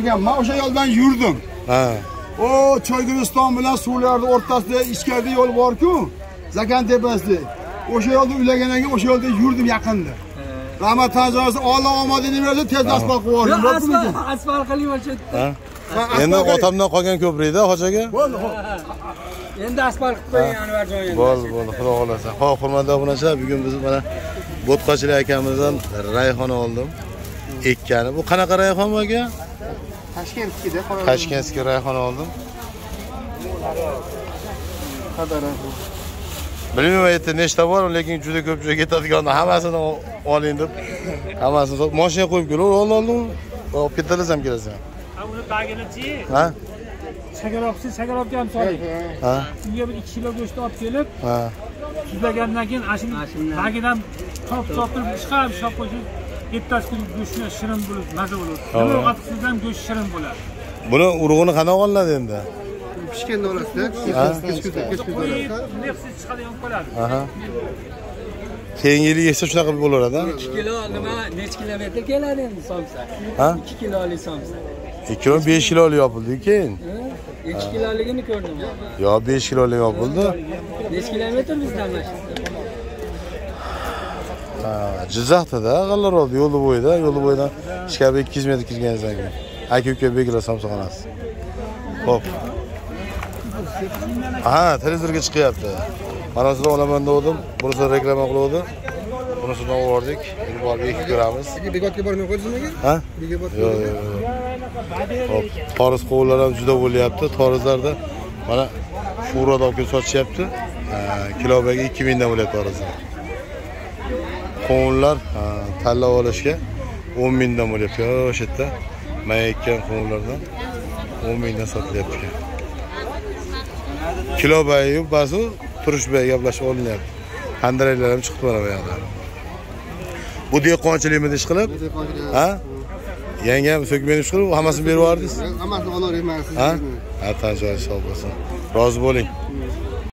ekan. Men o'sha yo'ldan yurdim. Ha. O Choyguliston bilan suvlarning o'rtasida ichkarida yo'l bor-ku, Zakan tepasida. O'sha yo'lda ulagandan keyin o'sha yo'lda yurdim yaqinda. Rahmat tanjosi Alloh omadini bersa tez asfalt qilib yubordim. Asfalt qilib yubordi. Endi otamdan qolgan ko'prikda Hoji aka. Bo'ldi. Endi asfalt qilib qo'ying Anvarjon endi. Bo'ldi, xudo xolasa. Xo'p, hurmatli obunachilar, bugun biz mana Bo'tqachilik akamizdan rayhon oldim. Ekkani. Bu qanaqa rayhon bu aka? Toshkentda, Toshkentga rayhon oldim. Bilmayman aytdi nechta bor, lekin juda ko'p joyga ketadigan hammasini oling deb. Hammasini mashinaga qo'yib kelib oldim. Olib ketamiz ham kelasan. Uni bagini-chi? Ha? Shagarobga ham soling. Ha? Unga bir 2 kilo go'sht olib kelib, Ha. suzlagandan keyin bagidan chop qilib chiqarib, shop qo'shib, yettasi go'shtni shirin bo'lib, maza bo'ladi. Nima qattiqsiz ham go'sht shirin bo'ladi. Buni urug'ini qanaqa olinadi endi? Pishganda olasizda, kechkuzda olasiz. Nefsiz chiqadigan bo'ladi. Aha. Keyingi yili yesa shunaqa bo'laveradi-a? 2 kilo nima, necha kilometr keladi endi somsa? Ha? 2 kilolik somsa. 2 kilo 5 kilolik yopildi keyin. 2 kiloligini ko'rdim. Yo 5 kilolik yopildi. Necha kilometr bizdan mashina? Ha, Jizzaxda g'allar oldi yo'l bo'yidan ichkari 200 metr kirganingizdan keyin. Aka-uka begilar somsaxonasi. Xo'p. Aha, televizorga chiqyapti. Mana sizlar olaman dedim, bunisi reklama qiluvdi. Bunisidan o'rdik. Endi borib ekib ko'ramiz. Bekotga bormay qo'ydingizmi? Ha? Bekot. Yo'q. Hop, toriz qovunlar ham juda bo'lyapti. Torizlarda mana Furada olib kelib sotishyapti. Kilobaga 2000 dan bo'lyapti torizlar. Qovunlar tanlab olishga 10 mingdan bo'lyapti. O'sha yerda mayakkan qovunlardan 10 mingdan sotilyapti. Kilobayi ba'zi turishbay gaplashib olinyapti. Handaraylar ham chiqib mana bu yerda. Bu dehqonchilikmi ish qilib? Ha? Yangam so'kmeni ish qilib, hammasini berib yubordingiz? Hammasini olavermaysiz. Ha? Ha, tanjoy sog' bo'lsin. Rozi bo'ling.